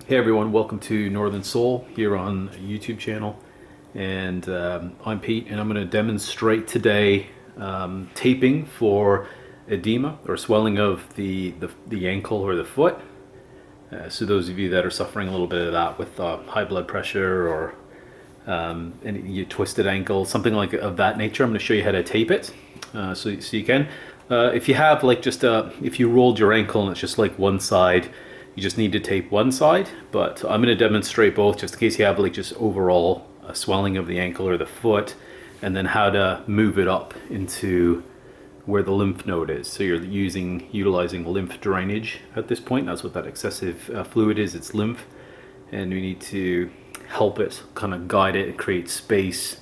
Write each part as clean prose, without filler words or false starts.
Hey everyone, welcome to Northern Soul here on YouTube channel, and I'm Pete, and I'm going to demonstrate today taping for edema or swelling of the ankle or the foot. So those of you that are suffering a little bit of that with high blood pressure or any twisted ankle, something like of that nature, I'm going to show you how to tape it. So you can. If you have like if you rolled your ankle and it's just like one side, you just need to tape one side, but I'm going to demonstrate both just in case you have like just overall swelling of the ankle or the foot, and then how to move it up into where the lymph node is. So you're utilizing lymph drainage at this point. That's what that excessive fluid is. It's lymph, and we need to help it, kind of guide it, create space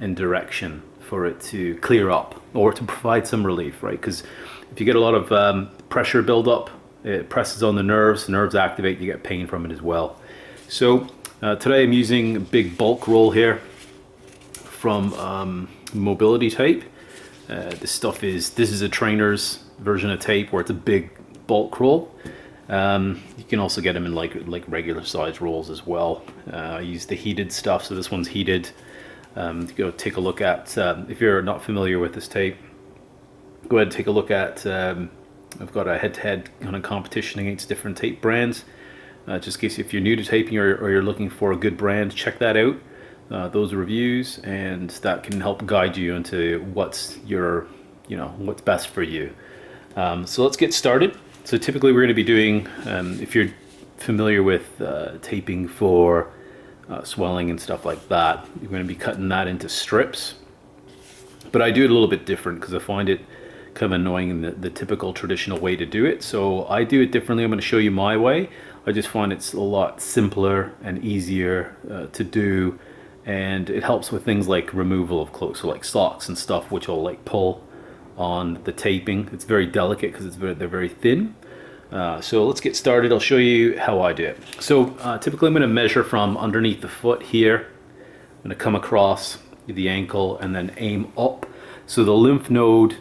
and direction for it to clear up or to provide some relief, right? Because if you get a lot of pressure buildup, it presses on the nerves activate, you get pain from it as well. So today I'm using a big bulk roll here from Mobility Tape. This is a trainer's version of tape where it's a big bulk roll. You can also get them in like regular size rolls as well. I use the heated stuff, so this one's heated. Go take a look at, if you're not familiar with this tape, go ahead and take a look at, I've got a head-to-head kind of competition against different tape brands. Just in case if you're new to taping or you're looking for a good brand, check that out, those reviews, and that can help guide you into what's best for you. So let's get started. So typically we're going to be doing, if you're familiar with taping for swelling and stuff like that, you're going to be cutting that into strips. But I do it a little bit different because I find it kind of annoying in the typical traditional way to do it. So I do it differently. I'm going to show you my way. I just find it's a lot simpler and easier to do, and it helps with things like removal of clothes, so like socks and stuff, which will like pull on the taping. It's very delicate because they're very thin. So let's get started. I'll show you how I do it. So typically I'm going to measure from underneath the foot here. I'm going to come across the ankle and then aim up. So the lymph node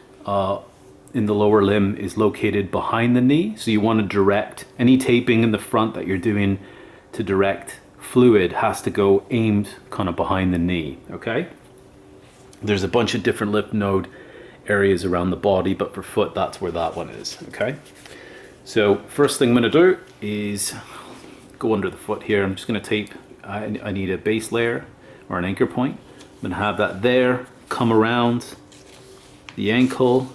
in the lower limb is located behind the knee, so you want to direct any taping in the front that you're doing to direct fluid has to go aimed kind of behind the knee. Okay, there's a bunch of different lymph node areas around the body, but for foot that's where that one is. Okay, so first thing I'm going to do is go under the foot here. I'm just going to tape, I need a base layer or an anchor point. I'm going to have that there, come around the ankle,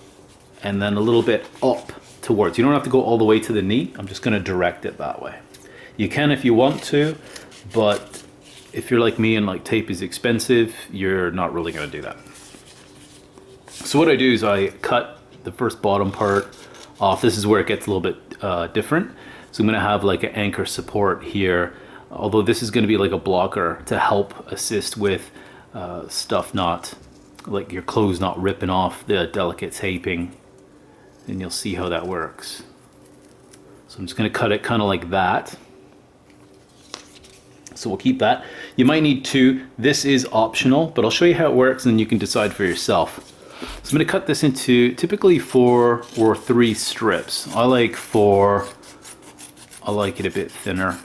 and then a little bit up towards. You don't have to go all the way to the knee. I'm just going to direct it that way. You can if you want to, but if you're like me and like tape is expensive, you're not really going to do that. So what I do is I cut the first bottom part off. This is where it gets a little bit different. So I'm going to have like an anchor support here, although this is going to be like a blocker to help assist with stuff not, like your clothes not ripping off the delicate taping, and you'll see how that works. So I'm just going to cut it kind of like that. So we'll keep that. You might need two. This is optional, but I'll show you how it works and you can decide for yourself. So I'm going to cut this into typically 4 or 3 strips. I like 4. I like it a bit thinner.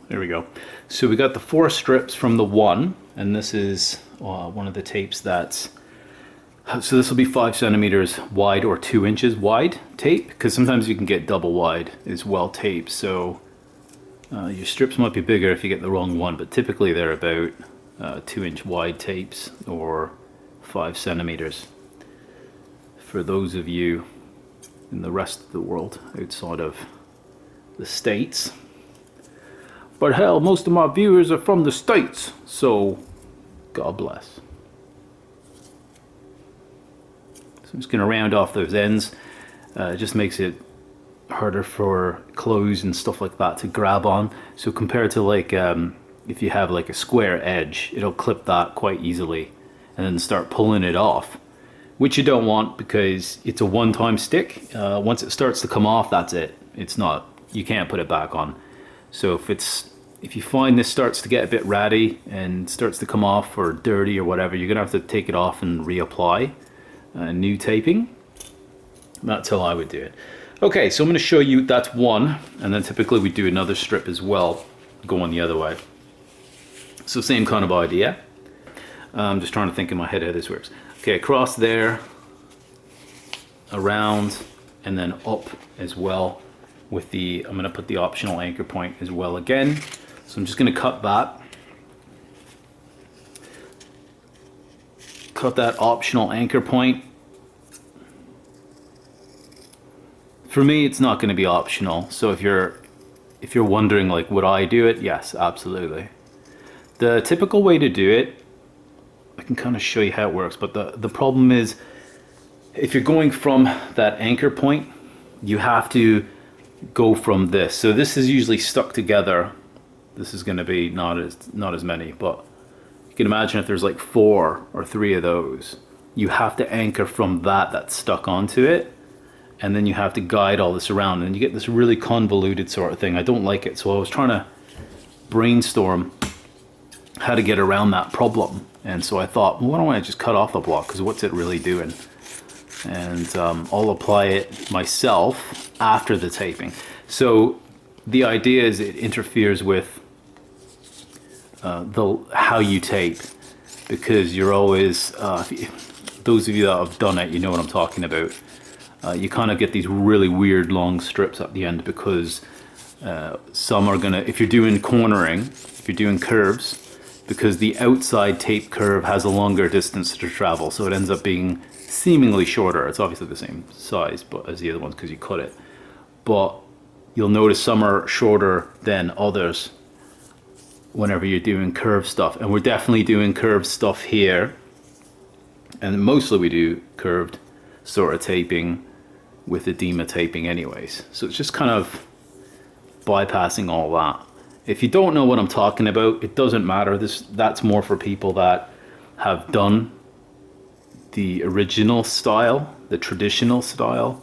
There we go. So we got the 4 strips from the 1, and this is one of the tapes that's, so this will be 5 centimeters wide or 2 inches wide tape, because sometimes you can get double wide as well taped. So your strips might be bigger if you get the wrong one, but typically they're about 2-inch wide tapes or 5 centimeters for those of you in the rest of the world outside of the States. But hell, most of my viewers are from the States, so God bless. So I'm just going to round off those ends. It just makes it harder for clothes and stuff like that to grab on. So compared to like if you have like a square edge, it'll clip that quite easily and then start pulling it off. which you don't want because it's a one-time stick. Once it starts to come off, that's it. It's not, you can't put it back on. So if you find this starts to get a bit ratty and starts to come off or dirty or whatever, you're gonna have to take it off and reapply new taping. That's how I would do it. Okay, so I'm gonna show you that's one, and then typically we do another strip as well, going the other way. So same kind of idea. I'm just trying to think in my head how this works. Okay, across there, around, and then up as well with the, I'm gonna put the optional anchor point as well again. So I'm just gonna cut that. Cut that optional anchor point. For me, it's not gonna be optional. So if you're wondering like, would I do it? Yes, absolutely. The typical way to do it, I can kind of show you how it works, but the problem is if you're going from that anchor point, you have to go from this. So this is usually stuck together. This is going to be not as many, but you can imagine if there's like 4 or 3 of those, you have to anchor from that's stuck onto it, and then you have to guide all this around, and you get this really convoluted sort of thing. I don't like it, so I was trying to brainstorm how to get around that problem. And so I thought, well, why don't I just cut off the block, because what's it really doing? And I'll apply it myself after the taping. So the idea is it interferes with how you tape, because you're always, those of you that have done it, you know what I'm talking about. You kind of get these really weird long strips at the end, because some are gonna, if you're doing cornering, if you're doing curves, because the outside tape curve has a longer distance to travel, so it ends up being seemingly shorter. It's obviously the same size but as the other ones because you cut it, but you'll notice some are shorter than others whenever you're doing curved stuff. And we're definitely doing curved stuff here, and mostly we do curved sort of taping with edema taping anyways, so it's just kind of bypassing all that. If you don't know what I'm talking about, it doesn't matter. That's more for people that have done the original style, the traditional style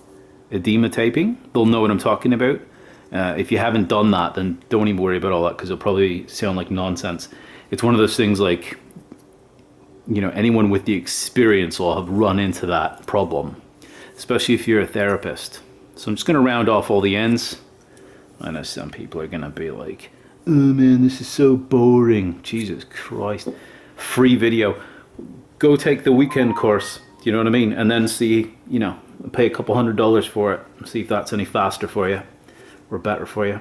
edema taping. They'll know what I'm talking about. If you haven't done that, then don't even worry about all that, because it'll probably sound like nonsense. It's one of those things like, you know, anyone with the experience will have run into that problem, especially if you're a therapist. So I'm just going to round off all the ends. I know some people are going to be like, oh man, this is so boring. Jesus Christ. Free video. Go take the weekend course, you know what I mean? And then see, you know, pay a couple $100 for it. See if that's any faster for you or better for you.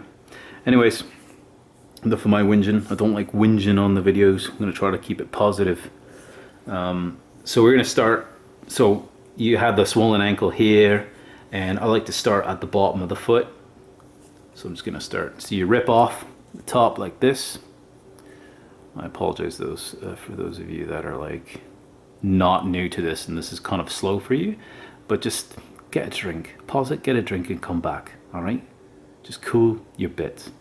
Anyways, enough of my whinging. I don't like whinging on the videos. I'm going to try to keep it positive. So we're going to start. So you have the swollen ankle here, and I like to start at the bottom of the foot. So I'm just going to start. So you rip off the top like this. I apologize for those of you that are like not new to this and this is kind of slow for you, but just get a drink, pause it, get a drink and come back. All right, just cool your bits.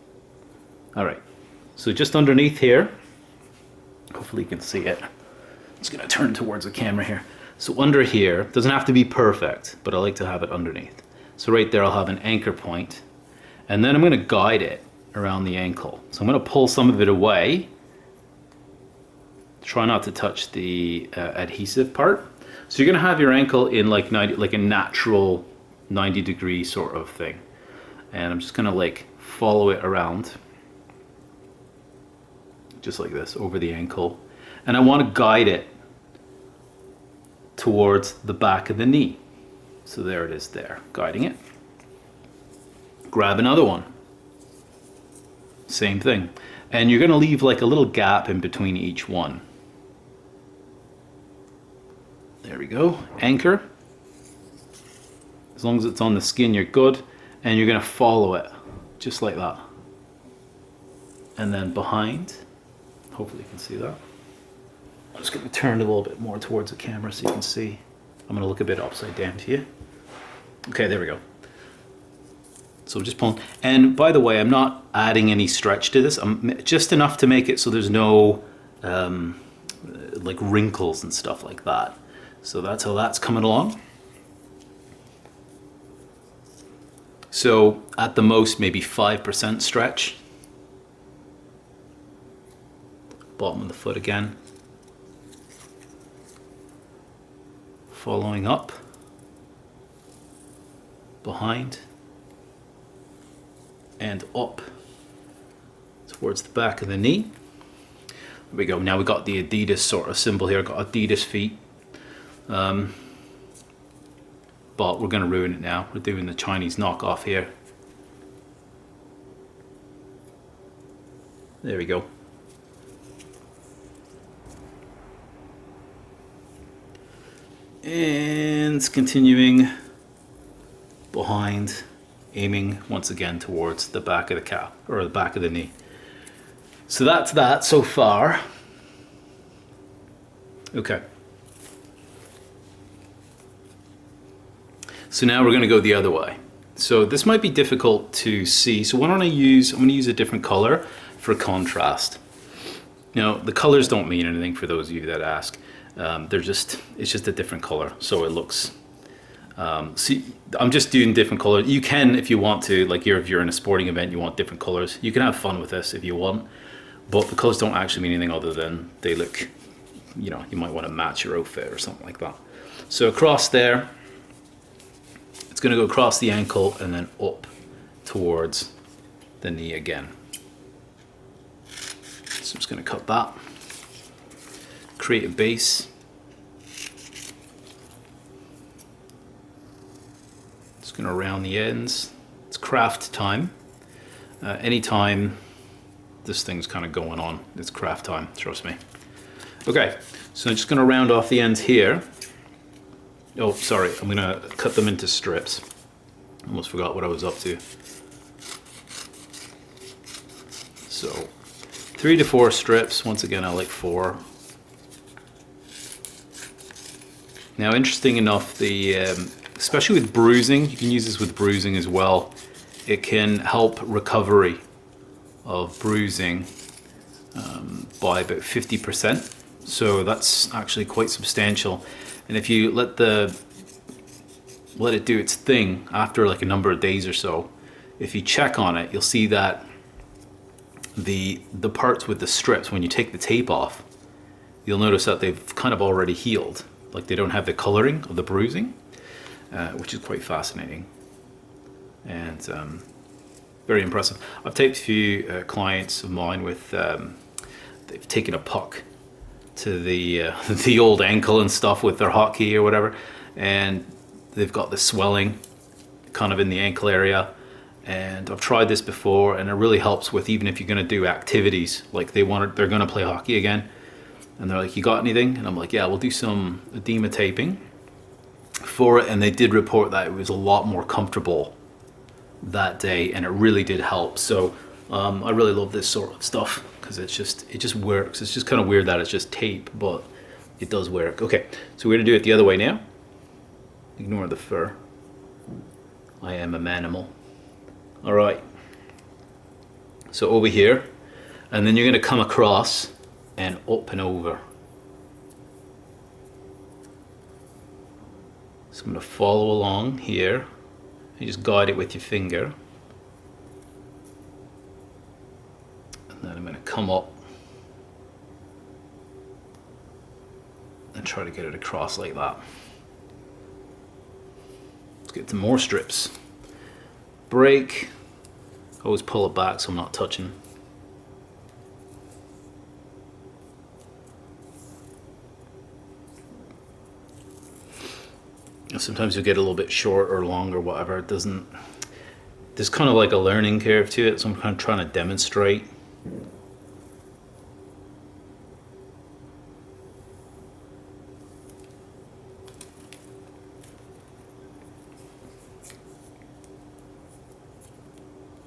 All right, so just underneath here, hopefully you can see it. I'm just gonna turn towards the camera here. So under here, doesn't have to be perfect, but I like to have it underneath. So right there I'll have an anchor point, and then I'm gonna guide it around the ankle. So I'm going to pull some of it away. Try not to touch the adhesive part. So you're going to have your ankle in like a natural 90-degree sort of thing. And I'm just going to like follow it around, just like this, over the ankle. And I want to guide it towards the back of the knee. So there it is there, guiding it. Grab another one. Same thing. And you're going to leave like a little gap in between each one. There we go. Anchor. As long as it's on the skin, you're good. And you're going to follow it just like that. And then behind. Hopefully you can see that. I'm just going to turn it a little bit more towards the camera so you can see. I'm going to look a bit upside down to you. Okay, there we go. So I'm just pulling, and by the way, I'm not adding any stretch to this. I'm just enough to make it so there's no like wrinkles and stuff like that. So that's how that's coming along. So at the most, maybe 5% stretch. Bottom of the foot again. Following up. Behind. And up towards the back of the knee. There we go. Now we got the Adidas sort of symbol here. Got Adidas feet. But we're going to ruin it now. We're doing the Chinese knockoff here. There we go. And continuing behind, aiming once again towards the back of the calf, or the back of the knee. So that's that so far. Okay. So now we're going to go the other way. So this might be difficult to see. So why don't I'm going to use a different color for contrast. Now the colors don't mean anything for those of you that ask. It's just a different color. So it looks, see, I'm just doing different colors. You can, if you want to, like if you're in a sporting event, you want different colors. You can have fun with this if you want, but the colors don't actually mean anything other than they look, you know, you might want to match your outfit or something like that. So across there, it's going to go across the ankle and then up towards the knee again. So I'm just going to cut that. Create a base. Just going to round the ends. It's craft time. Anytime this thing's kind of going on, it's craft time, trust me. Okay, so I'm just going to round off the ends here. Oh, sorry, I'm going to cut them into strips. Almost forgot what I was up to. So 3 to 4 strips. Once again, I like 4. Now, interesting enough, especially with bruising, you can use this with bruising as well. It can help recovery of bruising by about 50%. So that's actually quite substantial. And if you let it do its thing after like a number of days or so, if you check on it, you'll see that the parts with the strips, when you take the tape off, you'll notice that they've kind of already healed. Like they don't have the coloring of the bruising, which is quite fascinating and very impressive. I've taped a few clients of mine with, they've taken a puck to the old ankle and stuff with their hotkey or whatever, and they've got the swelling kind of in the ankle area. And I've tried this before, and it really helps with, even if you're going to do activities like they're going to play hockey again, and they're like, you got anything? And I'm like, yeah, we'll do some edema taping for it. And they did report that it was a lot more comfortable that day, and it really did help. So I really love this sort of stuff because it just works. It's just kind of weird that it's just tape, but it does work. Okay, so we're gonna do it the other way now. Ignore the fur. I am a manimal. All right. So over here, and then you're gonna come across and up and over. So I'm gonna follow along here. You just guide it with your finger. And then I'm going to come up and try to get it across like that. Let's get some more strips. Break. Always pull it back so I'm not touching. Sometimes you'll get a little bit short or long or whatever. It doesn't, there's kind of like a learning curve to it, so I'm kind of trying to demonstrate.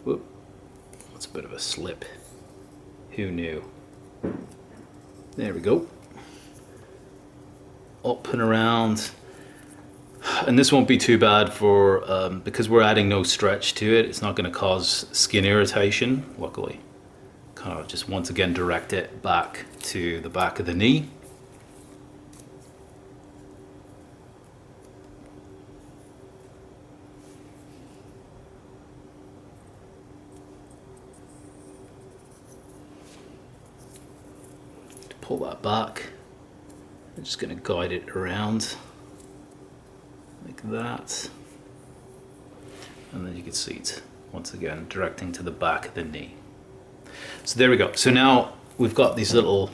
Whoop, that's a bit of a slip. Who knew? There we go. Up and around. And this won't be too bad for, because we're adding no stretch to it, it's not going to cause skin irritation, luckily. Kind of just once again direct it back to the back of the knee. pull that back. I'm just going to guide it around like that. And then you can see it once again directing to the back of the knee. So there we go. So now we've got these little,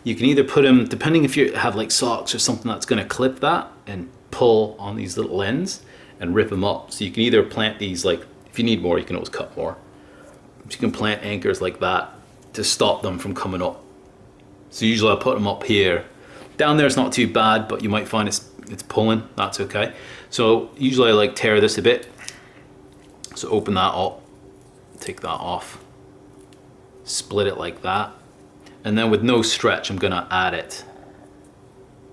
you can either put them, depending if you have like socks or something that's going to clip that and pull on these little ends and rip them up. So you can either plant these, like if you need more you can always cut more. But you can plant anchors like that to stop them from coming up. So usually I put them up here. Down there it's not too bad, but you might find it's pulling, that's okay. So usually I like tear this a bit. So open that up, take that off, split it like that, and then with no stretch I'm gonna add it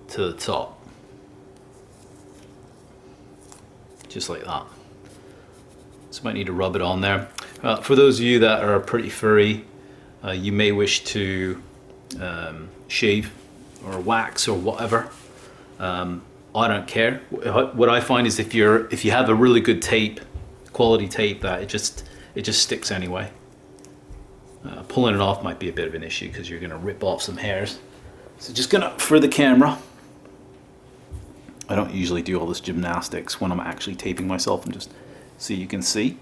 to the top. Just like that. So I might need to rub it on there. For those of you that are pretty furry, you may wish to shave or wax or whatever. I don't care. What I find is if you have a really good tape, quality tape, that it just sticks anyway. Pulling it off might be a bit of an issue because you're going to rip off some hairs. So just gonna, for the camera, I don't usually do all this gymnastics when I'm actually taping myself, and just so you can see,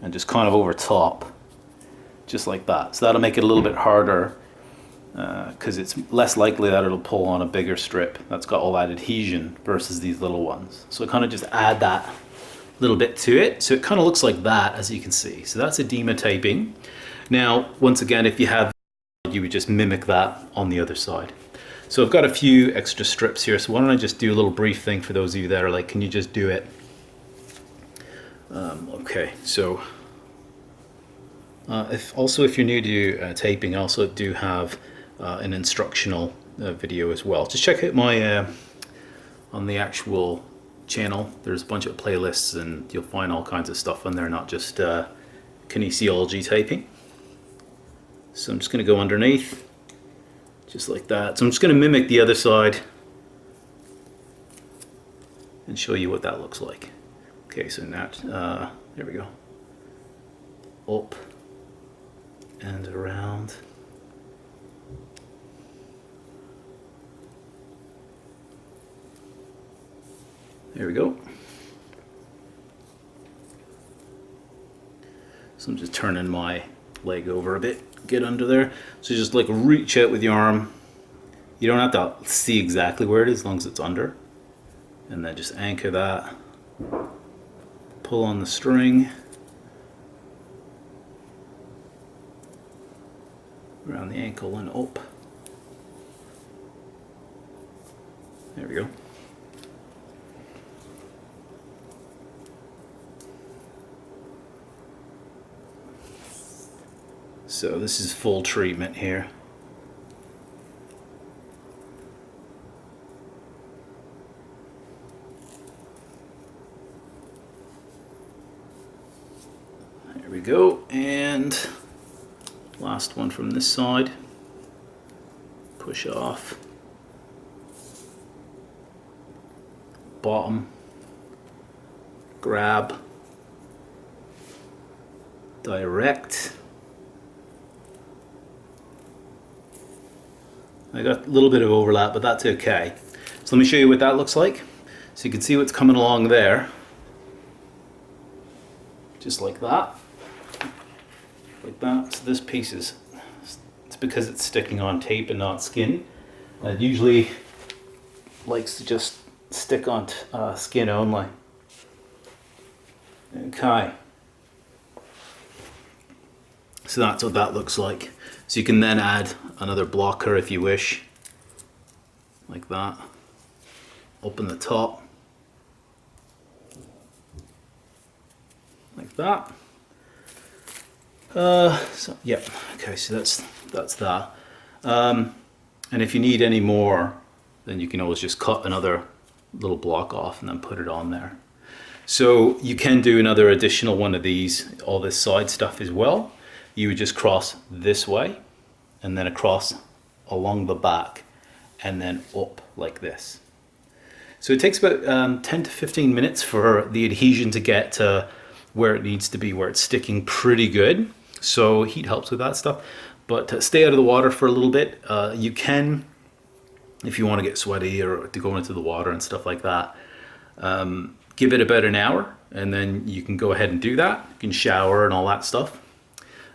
and just kind of over top, just like that. So that'll make it a little bit harder because it's less likely that it'll pull on a bigger strip that's got all that adhesion versus these little ones. So I kind of just add that little bit to it, so it kind of looks like that, as you can see. So that's edema taping. Now once again, if you have, you would just mimic that on the other side. So I've got a few extra strips here, so why don't I just do a little brief thing for those of you that are like, can you just do it? Okay, so if you're new to taping, I also do have an instructional video as well. Just check out my on the actual channel. There's a bunch of playlists and you'll find all kinds of stuff on there, not just kinesiology taping. So I'm just going to go underneath just like that. So I'm just going to mimic the other side and show you what that looks like. Okay, so now there we go, up and around. There we go. So I'm just turning my leg over a bit, get under there. So just like reach out with your arm. You don't have to see exactly where it is as long as it's under. And then just anchor that. Pull on the string. Around the ankle and up. There we go. So this is full treatment here. There we go, and last one from this side. Push off. Bottom. Grab. Direct. I got a little bit of overlap, but that's okay. So let me show you what that looks like. So you can see what's coming along there. Just like that. Like that. So this piece is, it's because it's sticking on tape and not skin. It usually likes to just stick on skin only. Okay. So that's what that looks like. So you can then add another blocker if you wish, like that, open the top, like that. So yeah, okay, so that's that. And if you need any more, then you can always just cut another little block off and then put it on there. So you can do another additional one of these, all this side stuff as well. You would just cross this way and then across along the back and then up like this. So it takes about 10 to 15 minutes for the adhesion to get to where it needs to be, where it's sticking pretty good. So heat helps with that stuff. But stay out of the water for a little bit. You can, if you want to get sweaty or to go into the water and stuff like that, give it about an hour, and then you can go ahead and do that. You can shower and all that stuff.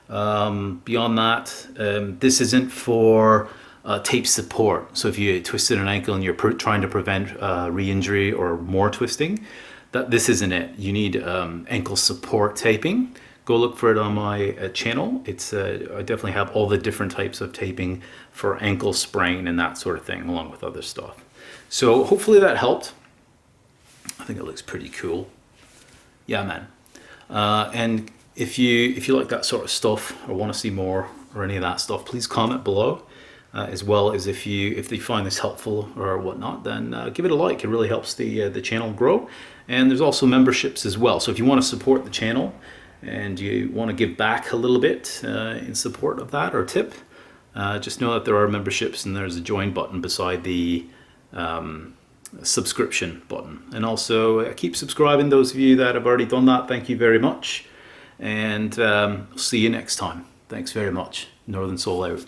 Beyond that, this isn't for tape support. So if you twisted an ankle and you're trying to prevent re-injury or more twisting, this isn't it. You need ankle support taping. Go look for it on my channel. It's I definitely have all the different types of taping for ankle sprain and that sort of thing, along with other stuff. So hopefully that helped. I think it looks pretty cool. Yeah, man. And if you like that sort of stuff or want to see more or any of that stuff, please comment below. As well as if you find this helpful or whatnot, then give it a like. It really helps the channel grow. And there's also memberships as well. So if you want to support the channel and you want to give back a little bit in support of that or tip, just know that there are memberships, and there's a join button beside the subscription button. And also keep subscribing, those of you that have already done that. Thank you very much, and see you next time. Thanks very much. Northern Soul out.